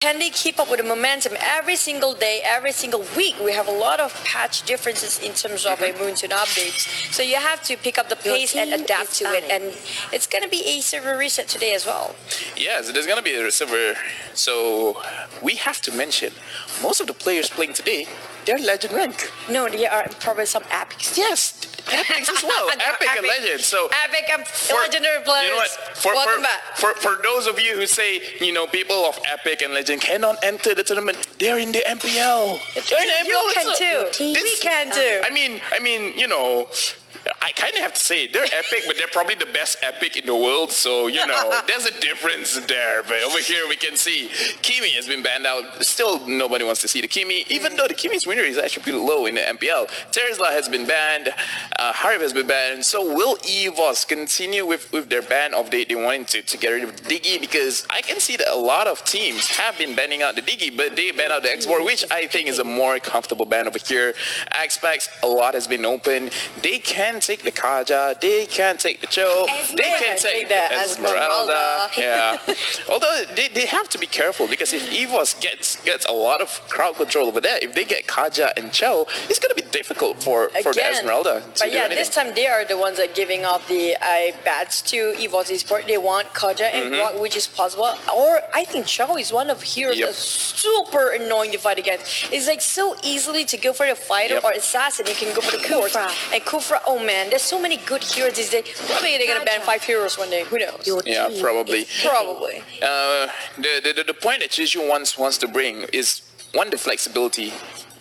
Can they keep up with the momentum every single day, every single week? We have a lot of patch differences in terms of Moonton updates. So you have to pick up the pace and adapt to it. And it's going to be a server reset today as well. Yes, there's going to be a server. So we have to mention, most of the players playing today, they're legend rank. No, there are probably some epics. Yes, epics as well. Epic and legend. So epic and legendary players. You know what? Welcome back. For those of you who say, people of epic and legend cannot enter the tournament, they're in the MPL. They're in the MPL. You can too. We can too. I mean, I kind of have to say they're epic, but they're probably the best epic in the world. So, there's a difference there. But over here we can see Kimi has been banned out. Still, nobody wants to see the Kimi, even though the Kimi's winner is actually pretty low in the MPL. Tesla has been banned. Harv has been banned. So will EVOS continue with their ban of they wanting to get rid of Diggy? Because I can see that a lot of teams have been banning out the Diggy, but they ban out the Export, which I think is a more comfortable ban over here. XPAX, a lot has been open. They can take the Kaja, they can take the Cho, they can take the Esmeralda. Yeah. Although they have to be careful, because if EVOS gets a lot of crowd control over there, if they get Kaja and Cho, it's going to be difficult for the Esmeralda. But yeah, this time they are the ones that are giving out the bats to EVOS Esports. They want Kaja and Rock, which is possible. Or I think Cho is one of heroes that's super annoying to fight against. It's like so easily to go for the fighter or assassin. You can go for the court. And Kufra, oh man, there's so many good heroes these days. Probably they're gonna ban 5 heroes one day. Who knows? Yeah, probably. Probably. The point that Chiju wants to bring is one, the flexibility.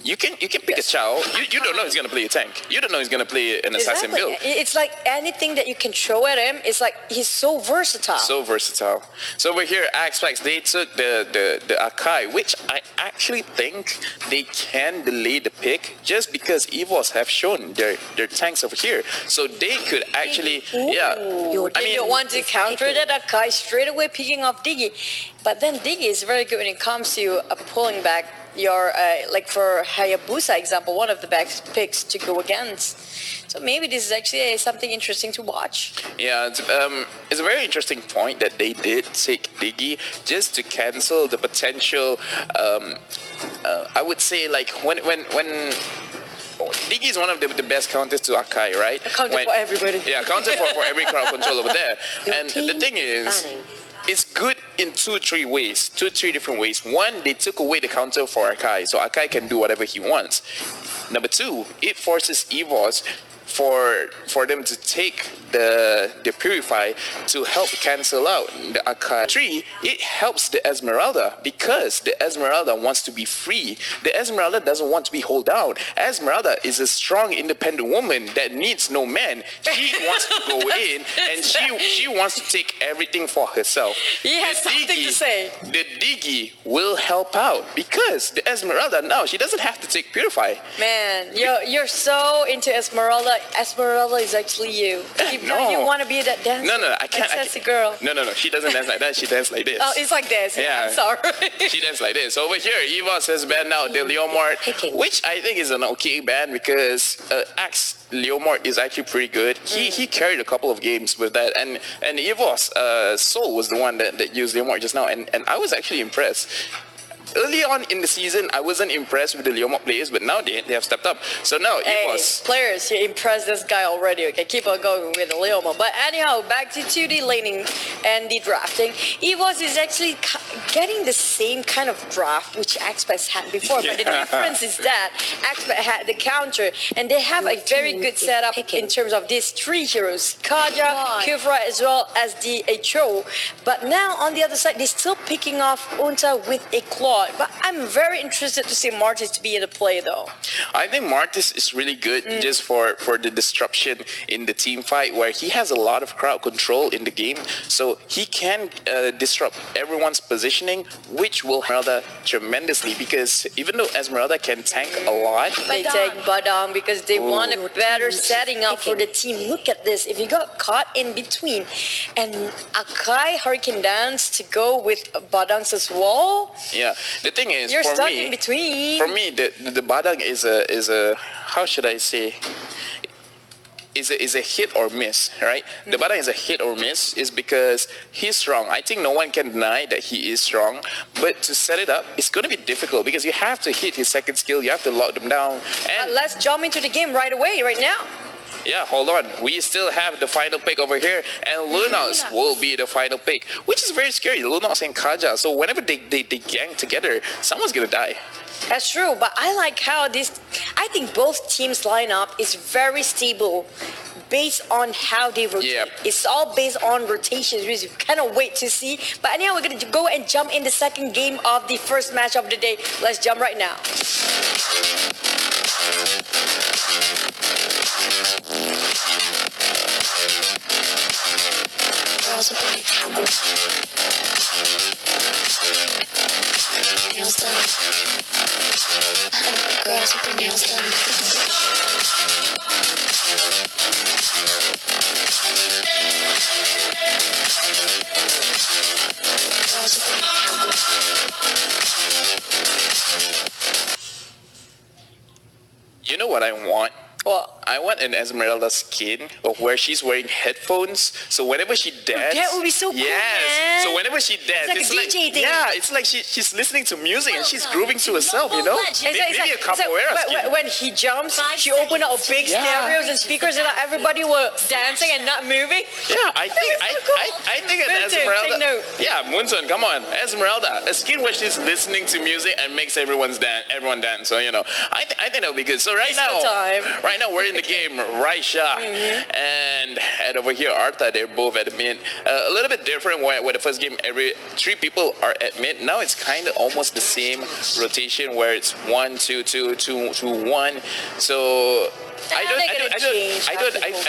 You can pick a Chao. You don't know he's gonna play a tank. You don't know he's gonna play an assassin build. It's like anything that you can throw at him. It's like he's so versatile. So versatile. So over here, XPAX, they took the Akai, which I actually think they can delay the pick just because EVOS have shown their tanks over here. So they could actually, I don't want to counter that Akai straight away picking off Diggy, but then Diggy is very good when it comes to pulling back your like for Hayabusa example, one of the best picks to go against. So maybe this is actually something interesting to watch. Yeah, it's a very interesting point that they did take Diggy just to cancel the potential. I would say like when Diggy is one of the best counters to Akai, right? A counter for everybody. Yeah, counter for every crowd control over there. And the thing is, it's good in two, three different ways. One, they took away the counter for Akai, so Akai can do whatever he wants. Number two, it forces EVOS for them to take the Purify to help cancel out the Akai. 3, it helps the Esmeralda because the Esmeralda wants to be free. The Esmeralda doesn't want to be held down. Esmeralda is a strong, independent woman that needs no man. She wants to go in and she wants to take everything for herself. He has something to say. The Diggy will help out because the Esmeralda now, she doesn't have to take Purify. Man, you're so into Esmeralda. Esmeralda is actually you. You want to be that dancer. No, I can't. Sexy girl. No, she doesn't dance like that. She dances like this. Oh, it's like this. Yeah. I'm sorry. She dances like this. Over here, EVOS has banned out the Leomort, which I think is an okay ban because Axe Leomort is actually pretty good. He carried a couple of games with that, and EVOS Soul was the one that used Leomort just now, and I was actually impressed. Early on in the season, I wasn't impressed with the Leomort players, but now they have stepped up. So now EVOS players, you impressed this guy already. Okay, keep on going with the Leomort. But anyhow, back to the laning and the drafting. EVOS is actually getting the same kind of draft which XPAX had before, but the difference is that XPAX had the counter, and they have a very good setup in terms of these 3 heroes, Kaja, Kufra, as well as the Cho. But now on the other side, they're still picking off Unta with a Claw. But I'm very interested to see Martis to be in the play, though. I think Martis is really good just for the disruption in the team fight, where he has a lot of crowd control in the game, so he can disrupt everyone's positioning, which will help Esmeralda tremendously. Because even though Esmeralda can tank a lot, they take Badang because they want a better setting up for the team. Look at this. If you got caught in between, and Akai Hurricane Dance to go with Badangs as well. Yeah. The thing is, you're stuck in between. For me, the Badang is a how should I say? is a hit or miss, right? The Badang is a hit or miss is because he's strong. I think no one can deny that he is strong, but to set it up, it's going to be difficult because you have to hit his second skill, you have to lock them down. And Let's jump into the game right away, right now. yeah, hold on. We still have the final pick over here, and Lunox will be the final pick, which is very scary. Lunox and Kaja. So whenever they gang together, someone's going to die. That's true, but I like how I think both teams' lineup is very stable based on how they rotate. Yep. It's all based on rotations, which we cannot wait to see. But anyhow, we're going to go and jump in the second game of the first match of the day. Let's jump right now. Nails done. Girls with their nails done. You know what I want? Well, I want an Esmeralda skin of where she's wearing headphones, so whenever she dances, that would be so cool, yes. man. So whenever she dances, It's like a DJ thing. yeah, it's like she's listening to music and she's grooving to herself, you know. Maybe a capoeira skin. when he jumps, she opened up big Yeah. stereos and speakers, and everybody were dancing and not moving. Yeah, I think an Moonson, Esmeralda. take note. Yeah, Moonson, come on, Esmeralda, a skin where she's listening to music and makes everyone dance. So you know, I think that'll be good. So right now we're in the game. Raisha and over here Arta, they're both at mid. A little bit different where the first game every 3 people are at mid. Now it's kind of almost the same rotation where it's 1 2 2 2 2 1. So I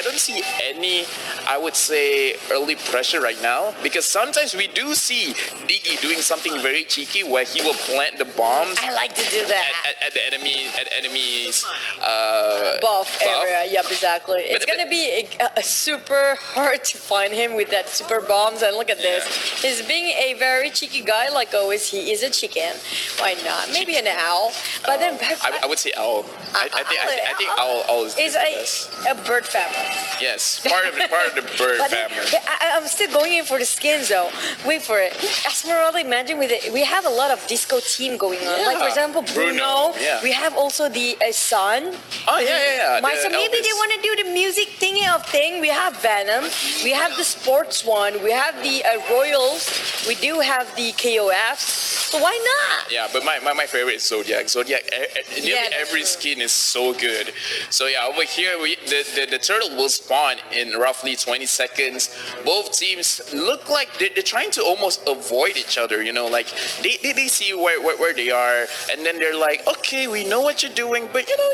don't see any, I would say, early pressure right now, because sometimes we do see Diggy doing something very cheeky where he will plant the bombs I like to do that. at the enemy's Buff area, yep, exactly. It's but- gonna be a super hard to find him with that super bombs. And look at this, he's being a very cheeky guy like always. He is a chicken. Why not? Maybe an owl. But then I would say owl. I think owl is is the best. a bird family. Yes, part of the bird But then, family. I'm still going in for the skins though. Wait for it. Esmeralda, imagine with it, we have a lot of disco team going on. Like for Yeah. example, Bruno. Yeah. We have also the Sun. Oh yeah. So the maybe Elvis. they want to do the music thingy of thing. We have Venom. We have the sports one. We have the Royals. We do have the KOFs. So why not? Yeah, but my favorite is Zodiac. Zodiac, nearly Yeah, that's every true. skin is so good. So yeah, over here the turtle will spawn in roughly 20 seconds. Both teams look like they're trying to almost avoid each other. You know, like they see where they are, and then they're like, okay, we know what you're doing, but you know,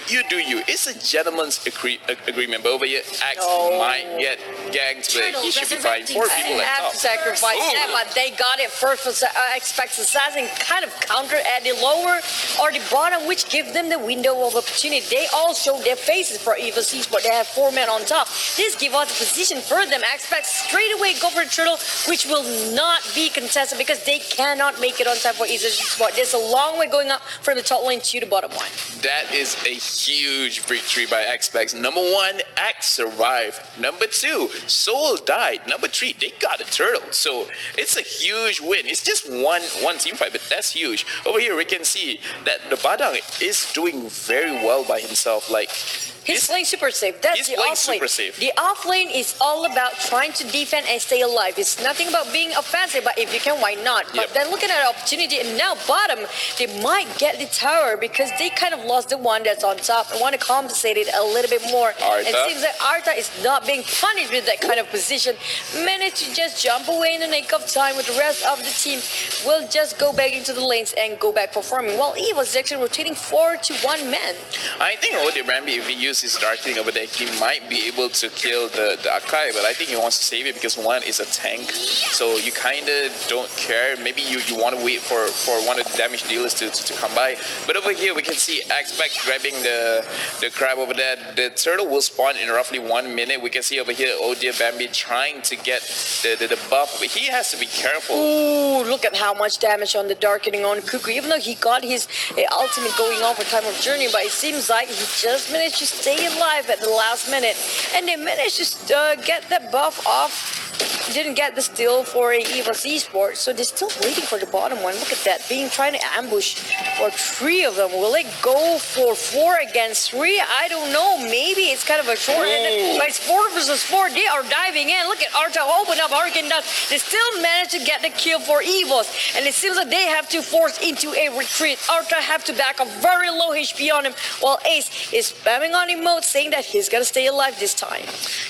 you do you. It's a gentleman's agreement. But over here, Axe might get ganked, but he should be fine. 4 people I at have top. to sacrifice Ooh. that, but they got it first for XPAX Assassin, kind of counter at the lower or the bottom, which give them the window of opportunity. They all show their faces for EVOS Esports. They have 4 men on top. This gives us a position for them. XPAX straight away go for the turtle, which will not be contested because they cannot make it on time for EVOS Esports. There's a long way going up from the top lane to the bottom one. That is a huge victory by XPAX. Number 1, Axe survived. Number 2, Soul died. Number 3, they got a turtle. So it's a huge win. It's just one team fight, but that's huge. Over here, we can see that the Badang is doing very well by himself. Like, He's playing super safe. That's he's the playing off lane. super safe. The off lane is all about trying to defend and stay alive. It's nothing about being offensive, but if you can, why not? But Yep. then looking at the opportunity, and now bottom, they might get the tower because they kind of lost the one that's on top and want to compensate it a little bit more. Arta. It seems that Arta is not being punished with that kind of position. Managed to just jump away in the nick of time with the rest of the team. Will just go back into the lanes and go back for farming. While Eve was actually rotating 4 to 1 man. I think Ode Rambi, if he uses his Dark King over there, he might be able to kill the Akai, but I think he wants to save it because one is a tank, so you kind of don't care. Maybe you want to wait for one of the damage dealers to come by. But over here, we can see XPAX grabbing the crab over there. The turtle will spawn in roughly 1 minute. We can see over here Ode Bambi trying to get the buff, but he has to be careful. Ooh, look at how much damage on the darkening on Cuckoo. Even though he got his ultimate going on for Time of Journey, but it seems like he just managed to stay alive at the last minute, and they managed to get that buff off. Didn't get the steal for a EVOS Esports, so they're still waiting for the bottom one. Look at that, trying to ambush for 3 of them. Will it go for 4 against 3? I don't know. Maybe it's kind of a short-handed. By Sport versus Sport, they are diving in. Look at Arta open up Hurricane Dust. They still managed to get the kill for EVOS, and it seems like they have to force into a retreat. Arta have to back up very low HP on him, while Ace is spamming on emotes, saying that he's gonna stay alive this time.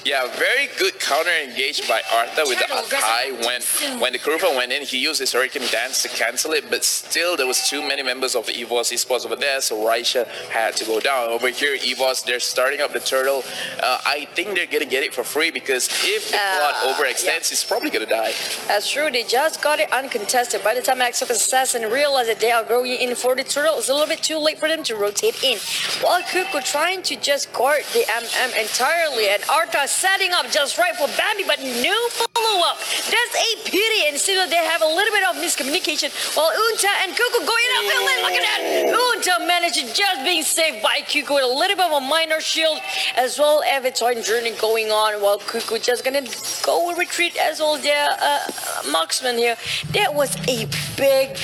Yeah, very good counter engaged by Arta with the Akai. When the Kurupa went in, he used his Hurricane Dance to cancel it, but still there was too many members of the EVOS Esports over there, so Raisha had to go down. Over here, EVOS, they're starting up the turtle. I think they're gonna get it for free, because if the plot overextends, he's probably gonna die. That's true, they just got it uncontested. By the time XPAX Assassin realized that they are going in for the turtle, it's a little bit too late for them to rotate in. While Kuku trying to just guard the MM entirely, and Arta setting up just right for Bambi, but no follow-up. That's a pity, and still they have a little bit of miscommunication, while Unta and Kuku going up and look at that! Unta managed to just being saved by Kuku with a little bit of a minor shield, as well as Avatar journey going on, while Kuku just gonna go retreat as well. The marksman here. That was a big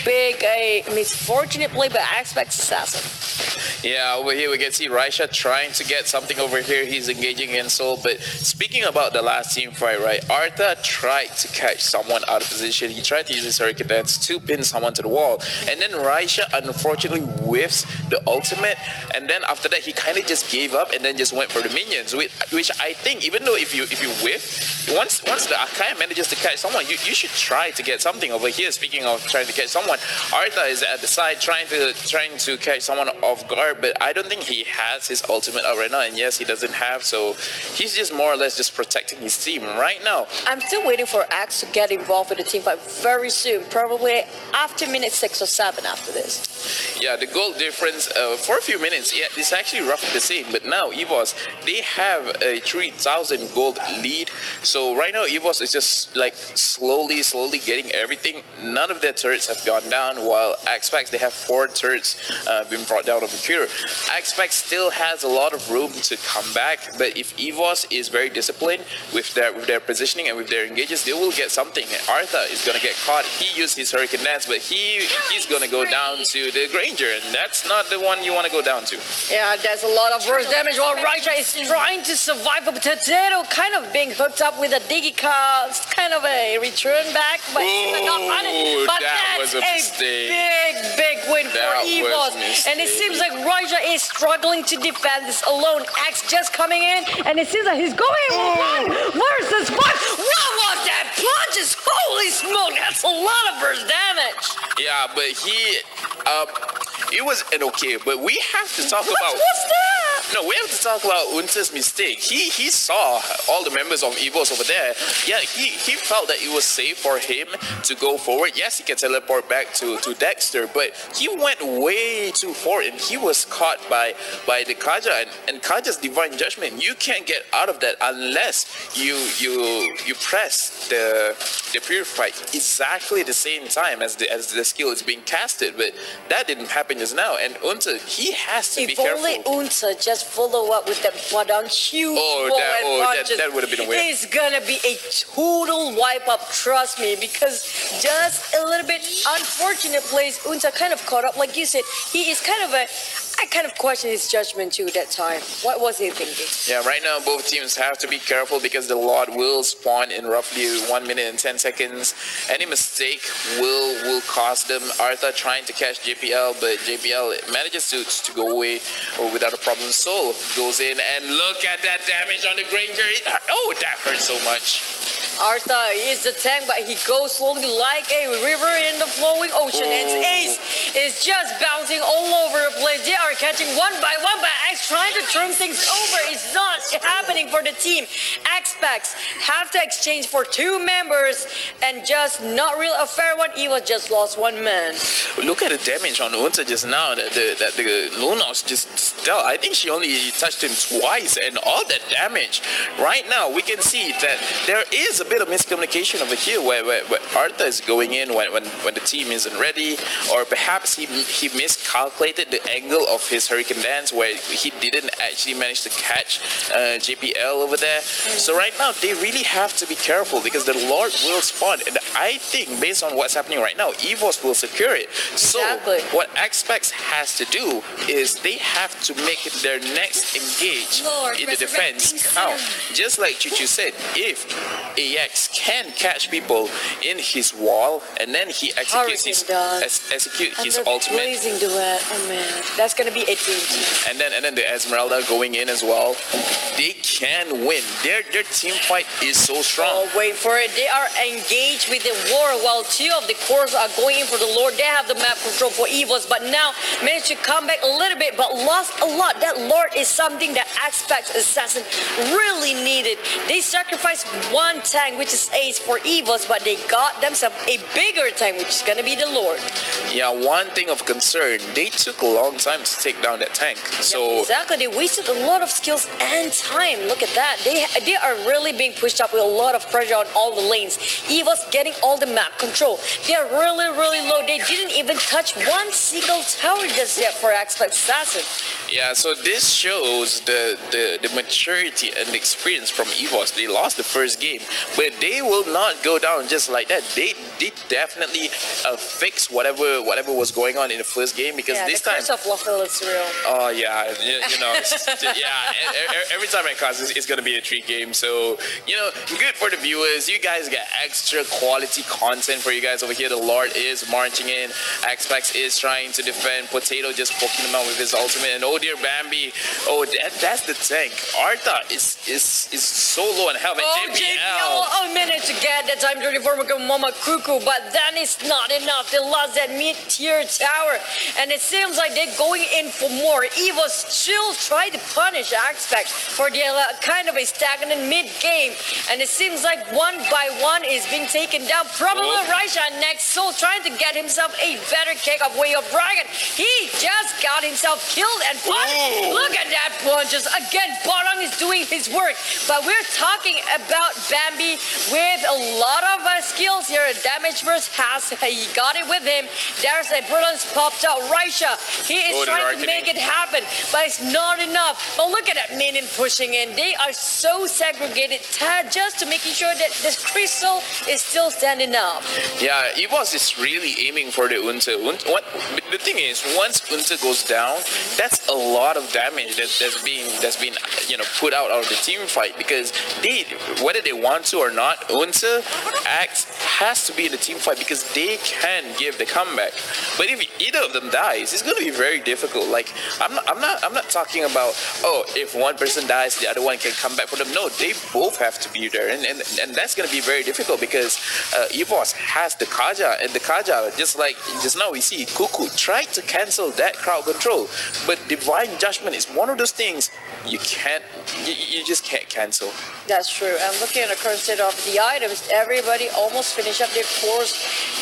misfortunate play by XPAX Assassin. Yeah, over here we can see Raisha trying to get something over here. He's engaging in Soul. But speaking about the last team fight, right? Arta tried to catch someone out of position. He tried to use his Hurricane Dance to pin someone to the wall. And then Raisha unfortunately whiffs the ultimate. And then after that, he kind of just gave up and then just went for the minions. Which I think, even though if you whiff, once the Akai manages to catch someone, you should try to get something over here. Speaking of trying to catch someone, Arta is at the side trying to catch someone off guard, but I don't think he has his ultimate out right now, and yes, he doesn't have, so he's just more or less just protecting his team right now. I'm still waiting for Axe to get involved with the team fight very soon, probably after minute 6 or 7 after this. Yeah, the gold difference for a few minutes, yeah, it's actually roughly the same, but now EVOS, they have a 3,000 gold lead, so right now EVOS is just like slowly getting everything. None of their turrets have gone down, while XPAX, they have 4 turrets been brought down over here. XPAX still has a lot of room to come back, but if EVOS is very disciplined with their positioning and with their engages, they will get something. Arta is gonna get caught. He used his Hurricane Dance, but he's gonna go down to the Granger, and that's not the one you want to go down to. Yeah, that's a lot of burst damage, while Raisha is trying to survive, but Potato kind of being hooked up with a Digika. It's kind of a return back, but it's not on it. But that was a big win for EVOS, and it seems like Raisha is struggling to defend this alone. Axe just coming in, and it seems like he's going 1 versus 1. What was that punches? Holy smoke, that's a lot of burst damage. Yeah, but it was an okay, but we have to talk about... What's that? No, we have to talk about Unta's mistake. He saw all the members of EVOS over there. Yeah, he felt that it was safe for him to go forward. Yes, he can teleport back to Dexter, but he went way too forward, and he was caught by the Kaja and Kaja's Divine Judgment. You can't get out of that unless you press the Purify exactly the same time as the skill is being casted, but that didn't happen just now. And Unta, he has to be careful. If only Unta just follow up with that Madang huge punches, that would have been a win. It's gonna be a total wipe up, trust me, because just a little bit unfortunate plays. Unta kind of caught up, like you said. He is kind of I kind of question his judgment too that time. What was he thinking? Yeah, right now both teams have to be careful because the Lord will spawn in roughly 1 minute and 10 seconds. Any mistake will cost them. Artha trying to catch JPL, but JPL manages to go away without a problem. Soul goes in, and look at that damage on the Granger. Oh, that hurts so much. Artha is the tank, but he goes slowly like a river in the flowing ocean. And Ace is just bouncing all over the place. They are catching one by one, but Axe trying to turn things over. It's not happening for the team. XPAX have to exchange for 2 members, and just not real a fair one. EVOS just lost 1 man. Look at the damage on Unta just now. That the Lunos just dealt. I think she only touched him twice, and all that damage. Right now, we can see that there is a bit of miscommunication over here where Artha is going in when the team isn't ready, or perhaps perhaps he miscalculated the angle of his Hurricane Dance where he didn't actually manage to catch JPL over there. So right now they really have to be careful because the Lord will spawn, and I think based on what's happening right now, EVOS will secure it. So Exactly. what XPAX has to do is they have to make their next engage Lord, in the defense resurrecting count. sin. Just like Chuchu said, if AX can catch people in his wall and then he executes his Under ultimate, blazing duet. Oh man, that's gonna be a team. and then the Esmeralda going in as well, they can win. Their team fight is so strong. Oh, wait for it. They are engaged with the war while two of the cores are going in for the Lord. They have the map control for EVOS, but now managed to come back a little bit, but lost a lot. That Lord is something that XPAX Assassin really needed. They sacrificed one tank, which is Ace, for EVOS, but they got themselves a bigger tank, which is going to be the Lord. Yeah, one thing of concern, they took a long time to take down that tank. So Exactly. They wasted a lot of skills and time. Look at that. They are really being pushed up with a lot of pressure on all the lanes. EVOS getting all the map control. They are really, really low. They didn't even touch one single tower just yet for XPAX Assassin. yeah, so this shows the maturity and the experience from EVOS. They lost the first game, but they will not go down just like that. They definitely fix whatever was going on in the first game, because Yeah, this the time. curse of Lothal is real. Oh yeah, you know, every time I cast, it's gonna be a treat game. So good for the viewers. You guys get extra quality content for you guys over here. The Lord is marching in. XPAX is trying to defend. Potato just poking him out with his ultimate. And oh dear, Bambi. Oh, that's the tank. Arta is so low on health. Oh, And JPL managed to get that time 34 Mama Cuckoo, but that is not enough. They lost that mid-tier tower, and it seems like they're going in for more. EVOS still try to punish XPAX for the kind of a stagnant mid-game, and it seems like one by one is being taken down. Probably Raisha next, so trying to get himself a better kick of Way of Dragon. He just got himself killed and punched. Look at that punches. Again, Barang is doing his work, but we're talking about Bambi with a lot of skills here. Damage burst he got it with him. There's a brilliance popped out. Raisha, he is trying to make it happen, but it's not enough. But look at that minion pushing in. They are so segregated, just to making sure that this crystal is still standing up. Yeah, EVOS is really aiming for the Unta. The thing is, once Unta goes down, that's a lot of damage that's being put out of the team fight, because whether they want to or not, Unta has to be in the team fight because they can give the comeback. But if either of them dies, it's going to be very difficult. Like I'm not talking about, if one person dies, the other one can come back for them. No, they both have to be there, and that's going to be very difficult because EVOS has the Kaja, and the Kaja, just like just now we see Cuckoo tried to cancel that crowd control, but Divine Judgment is one of those things you just can't cancel. That's true. I'm looking at the current state of the items. Everybody almost finished up their course,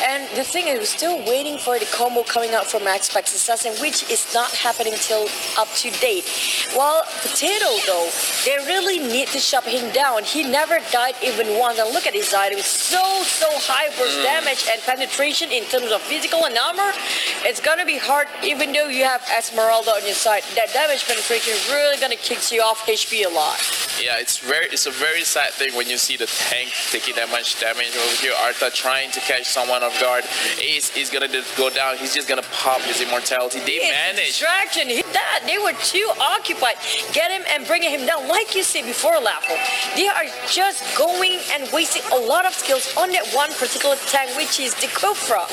and the thing is, we're still waiting for the combo coming out from XPAX Assassin, which is not happening till up to date. While Potato, though, they really need to shut him down. He never died even once. And look at his items, so high burst damage and penetration in terms of physical and armor. It's gonna be hard, even though you have Esmeralda on your side. That damage penetration is really gonna kick you off HP a lot. Yeah, it's a very sad thing when you see the tank taking that much damage over here. Arta trying to catch someone off guard. Ace is gonna go down. He's just gonna pop his immortality. They managed. Distraction. They were too occupied. Get him and bringing him down. Like you said before, Laffo, they are just going and wasting a lot of skills on that one particular tank, which is the Kofra.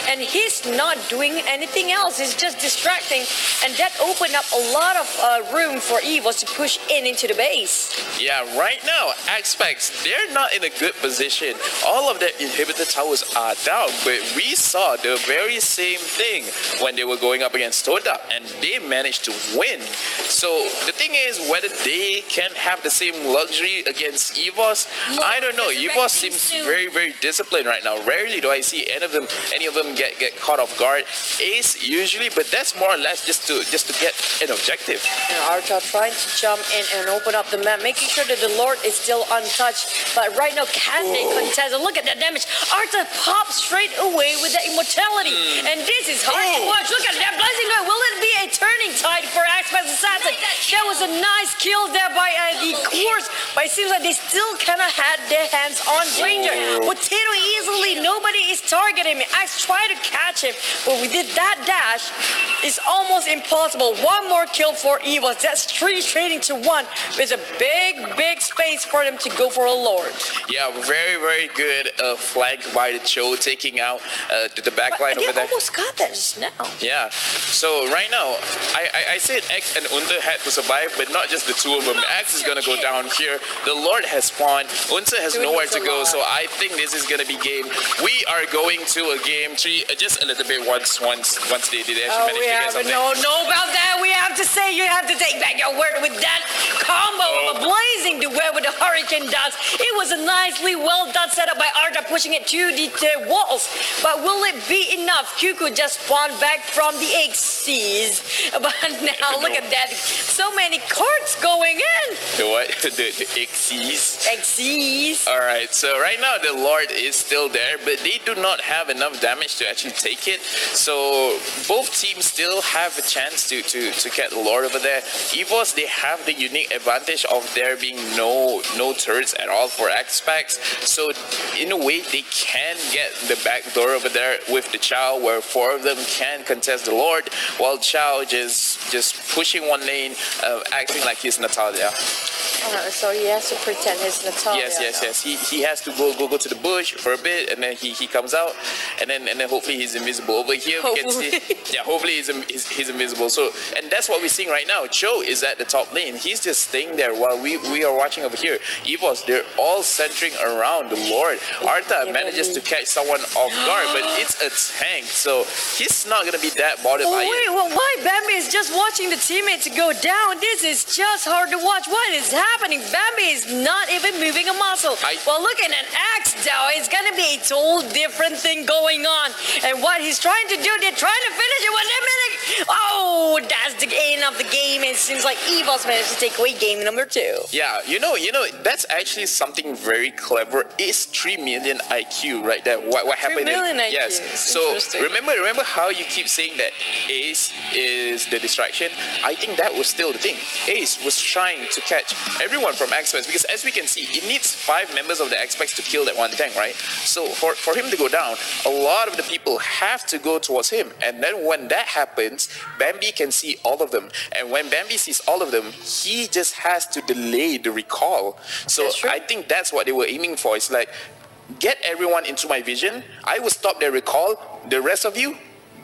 And he's not doing anything else. He's just distracting. And that opened up a lot of room for EVOS to push into the base. Yeah, right now, XPAX, they're not in a good position. All of their inhibitor towers are down, but we saw the very same thing when they were going up against Toda, and they managed to win. So the thing is, whether they can have the same luxury against EVOS, I don't know. EVOS seems very, very disciplined right now. Rarely do I see any of them get caught off guard. Ace usually, but that's more or less just to get an objective. And Arta trying to jump in and open up the map, making sure that the Lord is still untouched. But right now, can they contest? And look at that damage. Arthur pops straight away with the immortality. And this is hard to watch. Look at that blazing light. Will it be a turning tide for XPAX Assassin? That was a nice kill there by the course. But it seems like they still kind of had their hands on Ranger. Potato easily. Nobody is targeting him. Axe tried to catch him. But we did that dash. It's almost impossible. One more kill for EVOS. That's 3 trading to 1. There's a big space for them to go for a Lord. Yeah, very good flank by the Cho, taking out the back line over They there. almost got that just now. Yeah, so right now, I said X and Unta had to survive, but not just the two of them. X is going to go down here. The Lord has spawned. Unta has nowhere to go, so I think this is going to be game. We are going to a game 3, just a little bit once they did actually manage to get something. Know about that. We have to say you have to take back your word with that combo of a blazing duet with the Hurricane Dance. It was a nicely well done setup by Arta, pushing it to the walls. But will it be enough? Cuckoo just spawned back from the XCs. But now look at that. So many cards going in. The what? The XCs? XCs. Alright, so right now the Lord is still there, but they do not have enough damage to actually take it. So both teams still have a chance to get the Lord over there. EVOS, they have the unique advantage of there being no turrets at all for XPAX. So in a way, they can get the back door over there with the Chow, where 4 of them can contest the Lord, while Chow just pushing one lane, acting like he's Natalia. So he has to pretend he's Natalia. Yes. He has to go to the bush for a bit, and then he comes out, and then hopefully he's invisible. Over here we can see, hopefully he's invisible. So, and that's what we're seeing right now. Cho is at the top lane. He's just staying there while we are watching over here. EVOS, they're all centering around the Lord. Arta manages to catch someone off guard, but it's a tank, so he's not gonna be that bothered by it. Wait, well, why Bambi is just watching the teammates go down? This is just hard to watch. What is happening? Bambi is not even moving a muscle. Well, look at an axe down. It's gonna be a total different thing going on. And what he's trying to do, they're trying to finish it. Oh, that's the end of the game. It seems like EVOS managed to take away game number 2. Yeah, you know, that's actually something very clever. It's 3 million IQ right there. What happened? 3 million IQ. Yes. So remember how you keep saying that Ace is the distraction? I think that was still the thing. Ace was trying to catch everyone from XPAX, because as we can see, it needs 5 members of the XPAX to kill that one tank, right? So for him to go down, a lot of the people have to go towards him, and then when that happens, Bambi can see all of them, and when Bambi sees all of them, he just has to delay the recall. So I think that's what they were aiming for. It's like, get everyone into my vision, I will stop their recall, the rest of you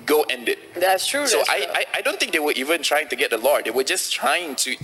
go end it. That's true. So I don't think they were even trying to get the Lord. They were just trying to